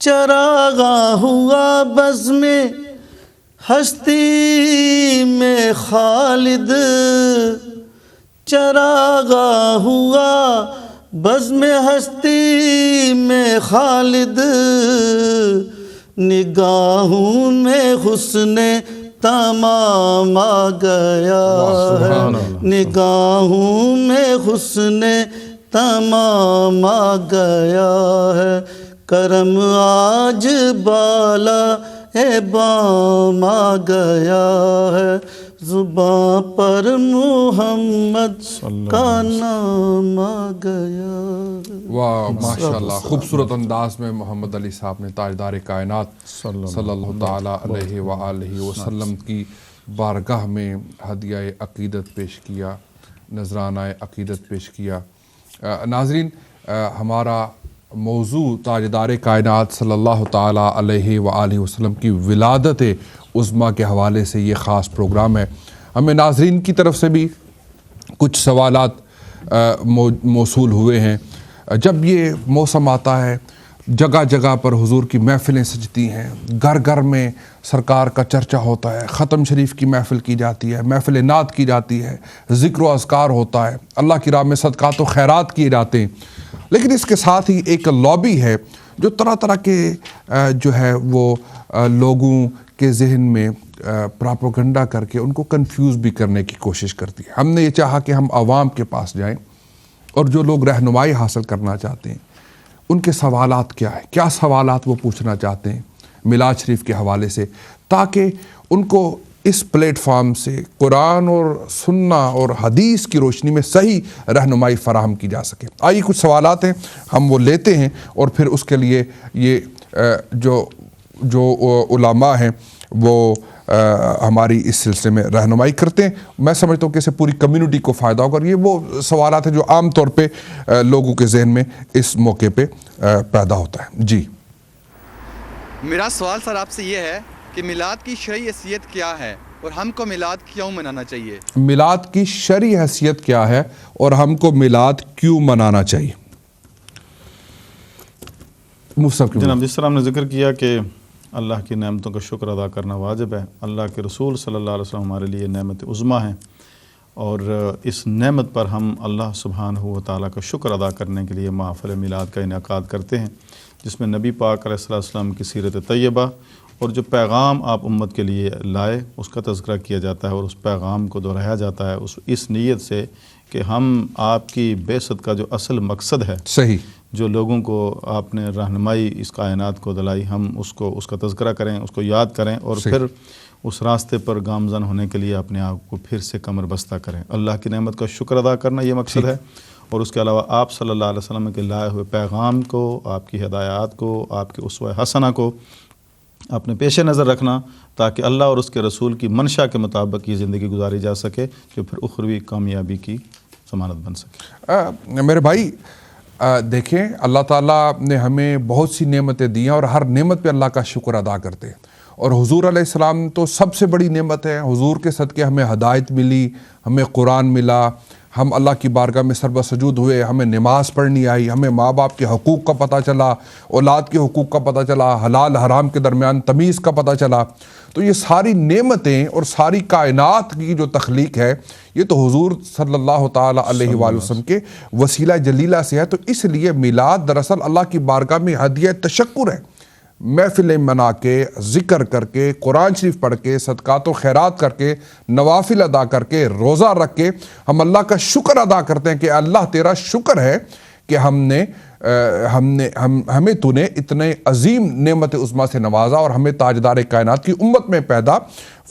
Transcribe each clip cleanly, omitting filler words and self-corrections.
چراغاں ہوا بزم ہستی میں خالد، چراغاں ہوا بزم ہستی میں خالد، نگاہوں میں حسن تمام آ گیا ہے، نگاہوں میں حسن تمام آ گیا ہے، کرم آج بالا بام آ گیا ہے، زباں پر محمد کا نام آ گیا۔ واہ ماشاءاللہ، خوبصورت انداز میں محمد علی صاحب نے تاجدار کائنات صلی اللہ تعالیٰ علیہ وآلہ وسلم کی بارگاہ میں ہدیہ عقیدت پیش کیا، نذرانہ عقیدت پیش کیا۔ ناظرین، ہمارا موضوع تاجدار کائنات صلی اللہ تعالیٰ علیہ وآلہ وسلم کی ولادت عظمیٰ کے حوالے سے یہ خاص پروگرام ہے۔ ہمیں ناظرین کی طرف سے بھی کچھ سوالات موصول ہوئے ہیں۔ جب یہ موسم آتا ہے، جگہ جگہ پر حضور کی محفلیں سجتی ہیں، گھر گھر میں سرکار کا چرچا ہوتا ہے، ختم شریف کی محفل کی جاتی ہے، محفل نعت کی جاتی ہے، ذکر و اذکار ہوتا ہے، اللہ کی راہ میں صدقات و خیرات کیے جاتے ہیں، لیکن اس کے ساتھ ہی ایک لابی ہے جو طرح طرح کے جو ہے وہ لوگوں کے ذہن میں پراپوگنڈا کر کے ان کو کنفیوز بھی کرنے کی کوشش کرتی ہے۔ ہم نے یہ چاہا کہ ہم عوام کے پاس جائیں اور جو لوگ رہنمائی حاصل کرنا چاہتے ہیں ان کے سوالات کیا ہیں، کیا سوالات وہ پوچھنا چاہتے ہیں میلاد شریف کے حوالے سے، تاکہ ان کو اس پلیٹ فارم سے قرآن اور سنہ اور حدیث کی روشنی میں صحیح رہنمائی فراہم کی جا سکے۔ آئیے کچھ سوالات ہیں، ہم وہ لیتے ہیں اور پھر اس کے لیے یہ جو علماء ہیں وہ ہماری اس سلسلے میں رہنمائی کرتے ہیں۔ میں سمجھتا ہوں کہ اسے پوری کمیونٹی کو فائدہ ہوگا، اور یہ وہ سوالات ہیں جو عام طور پہ لوگوں کے ذہن میں اس موقع پہ پیدا ہوتا ہے۔ جی، میرا سوال سر آپ سے یہ ہے کہ میلاد کی شرعی حیثیت کیا ہے اور ہم کو میلاد کیوں منانا چاہیے؟ میلاد کی شرعی حیثیت کیا ہے اور ہم کو میلاد کیوں منانا چاہیے؟ جناب، جس طرح ہم نے ذکر کیا کہ اللہ کی نعمتوں کا شکر ادا کرنا واجب ہے، اللہ کے رسول صلی اللہ علیہ وسلم ہمارے لیے نعمت عظمیٰ ہیں، اور اس نعمت پر ہم اللہ سبحانہ و تعالیٰ کا شکر ادا کرنے کے لیے محفل میلاد کا انعقاد کرتے ہیں، جس میں نبی پاک علیہ السلام کی سیرت طیبہ اور جو پیغام آپ امت کے لیے لائے اس کا تذکرہ کیا جاتا ہے، اور اس پیغام کو دہرایا جاتا ہے اس نیت سے کہ ہم آپ کی بعثت کا جو اصل مقصد ہے، صحیح، جو لوگوں کو آپ نے رہنمائی اس کائنات کو دلائی، ہم اس کا تذکرہ کریں، اس کو یاد کریں، اور پھر اس راستے پر گامزن ہونے کے لیے اپنے آپ کو پھر سے کمر بستہ کریں۔ اللہ کی نعمت کا شکر ادا کرنا یہ مقصد ہے، اور اس کے علاوہ آپ صلی اللہ علیہ وسلم کے لائے ہوئے پیغام کو، آپ کی ہدایات کو، آپ کے اسوہ حسنہ کو اپنے پیش نظر رکھنا، تاکہ اللہ اور اس کے رسول کی منشا کے مطابق یہ زندگی گزاری جا سکے، جو پھر اخروی کامیابی کی ضمانت بن سکے۔ میرے بھائی دیکھیں، اللہ تعالیٰ نے ہمیں بہت سی نعمتیں دی ہیں اور ہر نعمت پہ اللہ کا شکر ادا کرتے ہیں، اور حضور علیہ السلام تو سب سے بڑی نعمت ہے۔ حضور کے صدقے ہمیں ہدایت ملی، ہمیں قرآن ملا، ہم اللہ کی بارگاہ میں سر بسجود ہوئے، ہمیں نماز پڑھنی آئی، ہمیں ماں باپ کے حقوق کا پتہ چلا، اولاد کے حقوق کا پتہ چلا، حلال حرام کے درمیان تمیز کا پتہ چلا۔ تو یہ ساری نعمتیں اور ساری کائنات کی جو تخلیق ہے، یہ تو حضور صلی اللہ تعالیٰ علیہ وآلہ وسلم کے وسیلہ جلیلہ سے ہے۔ تو اس لیے میلاد دراصل اللہ کی بارگاہ میں ہدیہ تشکر ہے۔ محفلیں منا کے، ذکر کر کے، قرآن شریف پڑھ کے، صدقات و خیرات کر کے، نوافل ادا کر کے، روزہ رکھ کے ہم اللہ کا شکر ادا کرتے ہیں کہ اللہ تیرا شکر ہے کہ ہمیں تو نے اتنے عظیم نعمت عظمیٰ سے نوازا اور ہمیں تاجدار کائنات کی امت میں پیدا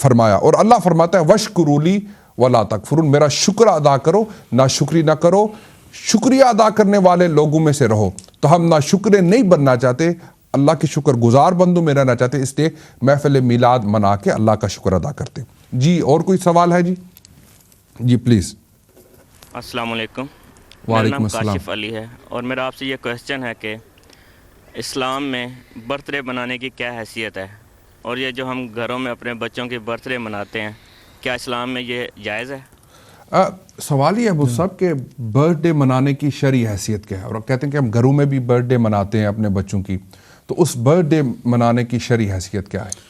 فرمایا۔ اور اللہ فرماتا ہے وَاشْكُرُوا لِي وَلَا تَكْفُرُونَ، میرا شکر ادا کرو، ناشکری نہ کرو، شکریہ ادا کرنے والے لوگوں میں سے رہو۔ تو ہم ناشکرے نہیں بننا چاہتے، اللہ کے شکر گزار بندوں میں رہنا چاہتے، اس لیے محفل میلاد منا کے اللہ کا شکر ادا کرتے۔ جی، اور کوئی سوال ہے؟ جی پلیز۔ السلام علیکم، وعلیکم میرا نام السلام۔ کاشف علی ہے، اور میرا آپ سے یہ کویسچن ہے کہ اسلام میں برتھ ڈے منانے کی کیا حیثیت ہے، اور یہ جو ہم گھروں میں اپنے بچوں کی برتھ ڈے مناتے ہیں، کیا اسلام میں یہ جائز ہے؟ سوال یہ ہے ابو صاحب کہ برتھ ڈے منانے کی شرعی حیثیت کیا ہے، اور کہتے ہیں کہ ہم گھروں میں بھی برتھ ڈے مناتے ہیں اپنے بچوں کی، تو اس برتھ ڈے منانے کی شرعی حیثیت کیا ہے؟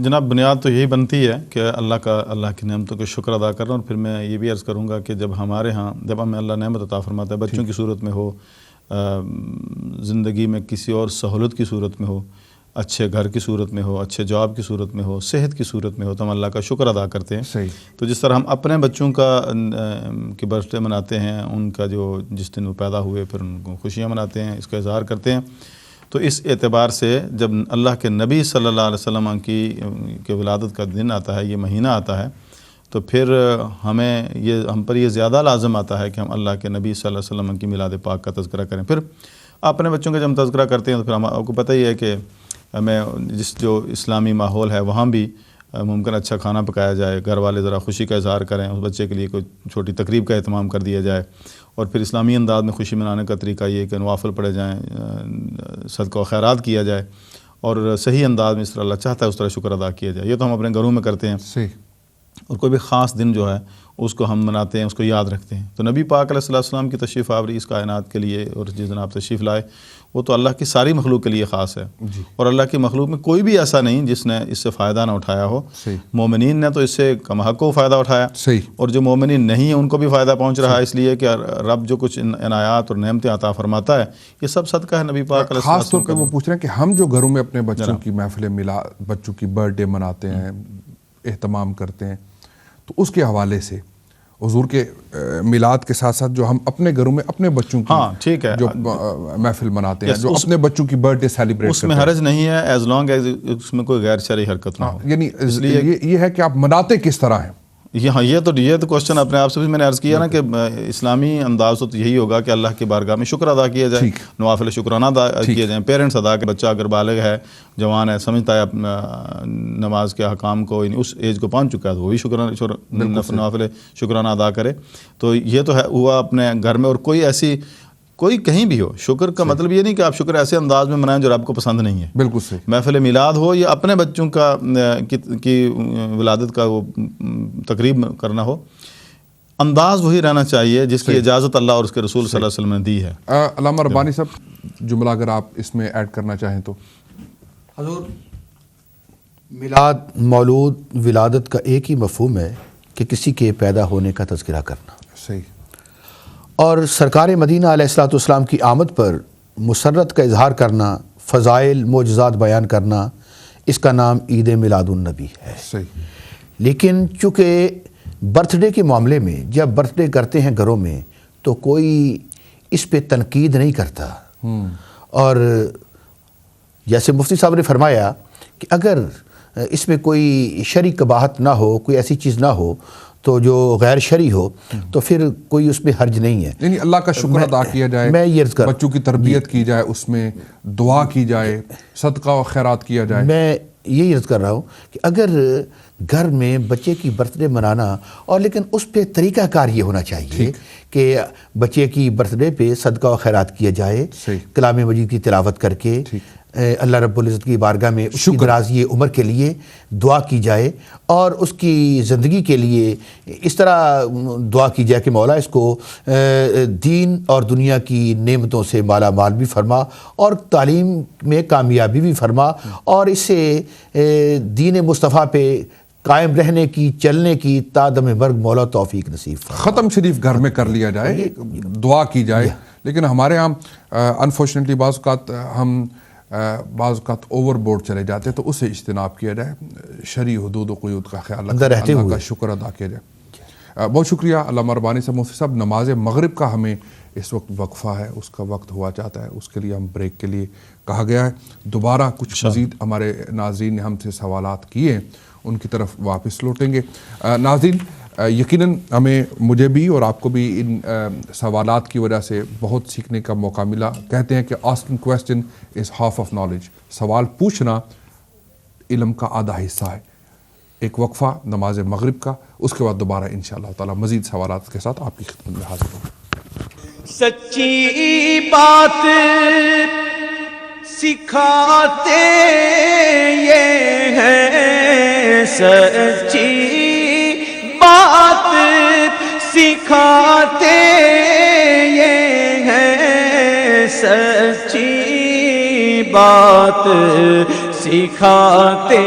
جناب بنیاد تو یہی بنتی ہے کہ اللہ کی نعمتوں کا شکر ادا کرنا. اور پھر میں یہ بھی عرض کروں گا کہ جب ہمارے ہاں جب ہمیں اللہ نعمت عطا فرماتا ہے، بچوں کی صورت میں ہو، زندگی میں کسی اور سہولت کی صورت میں ہو، اچھے گھر کی صورت میں ہو، اچھے جاب کی صورت میں ہو، صحت کی صورت میں ہو، تو ہم اللہ کا شکر ادا کرتے ہیں. صحیح. تو جس طرح ہم اپنے بچوں کی برتھ ڈے مناتے ہیں، ان کا جس دن وہ پیدا ہوئے پھر ان کو خوشیاں مناتے ہیں، اس کا اظہار کرتے ہیں. تو اس اعتبار سے جب اللہ کے نبی صلی اللہ علیہ وسلم کی ولادت کا دن آتا ہے، یہ مہینہ آتا ہے، تو پھر ہم پر یہ زیادہ لازم آتا ہے کہ ہم اللہ کے نبی صلی اللہ علیہ وسلم کی میلاد پاک کا تذکرہ کریں. پھر اپنے بچوں کا جب ہم تذکرہ کرتے ہیں تو پھر آپ کو پتہ ہی ہے کہ ہمیں جو اسلامی ماحول ہے وہاں بھی ممکن اچھا کھانا پکایا جائے، گھر والے ذرا خوشی کا اظہار کریں، اس بچے کے لیے کوئی چھوٹی تقریب کا اہتمام کر دیا جائے. اور پھر اسلامی انداز میں خوشی منانے کا طریقہ یہ کہ نوافل پڑھے جائیں، صدقہ و خیرات کیا جائے، اور صحیح انداز میں اس طرح اللہ چاہتا ہے اس طرح شکر ادا کیا جائے. یہ تو ہم اپنے گھروں میں کرتے ہیں. صحیح. اور کوئی بھی خاص دن جو ہے اس کو ہم مناتے ہیں، اس کو یاد رکھتے ہیں. تو نبی پاک علیہ السلام کی تشریف آوری اس کائنات کے لیے، اور جس دن آپ تشریف لائے، وہ تو اللہ کی ساری مخلوق کے لیے خاص ہے. اور اللہ کی مخلوق میں کوئی بھی ایسا نہیں جس نے اس سے فائدہ نہ اٹھایا ہو. مومنین نے تو اس سے کم حق کو فائدہ اٹھایا، اور جو مومنین نہیں ہیں ان کو بھی فائدہ پہنچ رہا ہے، اس لیے کہ رب جو کچھ عنایات اور نعمتیں عطا فرماتا ہے یہ سب صدقہ ہے نبی پاک علیہ السلام. خاص طور پہ وہ پوچھ رہے ہیں کہ ہم جو گھروں میں اپنے بچوں کی محفل بچوں کی برتھ ڈے مناتے ہیں، اہتمام کرتے ہیں، تو اس کے حوالے سے حضور کے میلاد کے ساتھ ساتھ جو ہم اپنے گھروں میں اپنے بچوں کی جو محفل مناتے ہیں، جو اپنے بچوں کی برتھ ڈے سیلیبریٹ کرتے ہیں، اس میں حرج نہیں ہے ایز لانگ ایز اس میں کوئی غیر شرعی حرکت نہ ہو. یعنی یہ ہے کہ آپ مناتے کس طرح ہیں. یہ تو کوشچن اپنے آپ سے بھی میں نے عرض کیا نا کہ اسلامی انداز تو یہی ہوگا کہ اللہ کی بارگاہ میں شکر ادا کیا جائے، نوافل شکرانہ ادا کیے جائیں. پیرنٹس ادا کہ بچہ اگر بالغ ہے، جوان ہے، سمجھتا ہے نماز کے احکام کو، یعنی اس ایج کو پہنچ چکا ہے، تو وہ بھی نوافل شکرانہ ادا کرے. تو یہ تو ہے ہوا اپنے گھر میں. اور کوئی کہیں بھی ہو، شکر کا مطلب یہ نہیں کہ آپ شکر ایسے انداز میں منائیں جو آپ کو پسند نہیں ہے. بالکل صحیح. محفل میلاد ہو یا اپنے بچوں کی ولادت کا وہ تقریب کرنا ہو، انداز وہی رہنا چاہیے جس کی اجازت اللہ اور اس کے رسول صلی اللہ علیہ وسلم نے دی ہے. علامہ ربانی صاحب جملہ اگر آپ اس میں ایڈ کرنا چاہیں تو. حضور، میلاد، مولود، ولادت کا ایک ہی مفہوم ہے کہ کسی کے پیدا ہونے کا تذکرہ کرنا. صحیح. اور سرکار مدینہ علیہ الصلوۃ والسلام کی آمد پر مسرت کا اظہار کرنا، فضائل معجزات بیان کرنا، اس کا نام عید میلاد النبی ہے. صحیح. لیکن چونکہ برتھ ڈے کے معاملے میں جب برتھ ڈے کرتے ہیں گھروں میں تو کوئی اس پہ تنقید نہیں کرتا. اور جیسے مفتی صاحب نے فرمایا کہ اگر اس میں کوئی شرعی قباحت نہ ہو، کوئی ایسی چیز نہ ہو تو جو غیر شرعی ہو، تو پھر کوئی اس میں حرج نہیں ہے. یعنی اللہ کا شکر ادا کیا جائے، بچوں کی تربیت کی جائے، اس میں دعا کی جائے، صدقہ و خیرات کیا جائے. میں یہی عرض کر رہا ہوں کہ اگر گھر میں بچے کی برتھ ڈے منانا، اور لیکن اس پہ طریقہ کار یہ ہونا چاہیے کہ بچے کی برتھ ڈے پہ صدقہ و خیرات کیا جائے، کلام مجید کی تلاوت کر کے اللہ رب العزت کی بارگاہ میں اس کی درازی عمر کے لیے دعا کی جائے، اور اس کی زندگی کے لیے اس طرح دعا کی جائے کہ مولا اس کو دین اور دنیا کی نعمتوں سے مالا مال بھی فرما، اور تعلیم میں کامیابی بھی فرما، اور اسے دین مصطفیٰ پہ قائم رہنے کی، چلنے کی تا دم مرگ مولا توفیق نصیب فرما. ختم شریف گھر میں کر لیا جائے، دعا کی جائے. لیکن ہمارے ہاں انفارچونیٹلی بعض اوقات اوور بورڈ چلے جاتے ہیں، تو اسے اجتناب کیا جائے، شرعی حدود و قیود کا خیال رکھیں، اللہ کا شکر ادا کیا جائے. بہت شکریہ علامہ ربانی صاحب. مفتی صاحب، نماز مغرب کا ہمیں اس وقت وقفہ ہے، اس کا وقت ہوا جاتا ہے، اس کے لیے ہم بریک کے لیے کہا گیا ہے. دوبارہ کچھ مزید ہمارے ناظرین نے ہم سے سوالات کیے، ان کی طرف واپس لوٹیں گے. ناظرین، یقیناً مجھے بھی اور آپ کو بھی ان سوالات کی وجہ سے بہت سیکھنے کا موقع ملا. کہتے ہیں کہ asking question is half of knowledge. سوال پوچھنا علم کا آدھا حصہ ہے. ایک وقفہ نماز مغرب کا، اس کے بعد دوبارہ انشاءاللہ تعالی مزید سوالات کے ساتھ آپ کی خدمت میں حاضر ہوں. سچی بات سکھاتے یہ ہے، سچی بات سکھاتے یہ ہے، سچی بات سکھاتے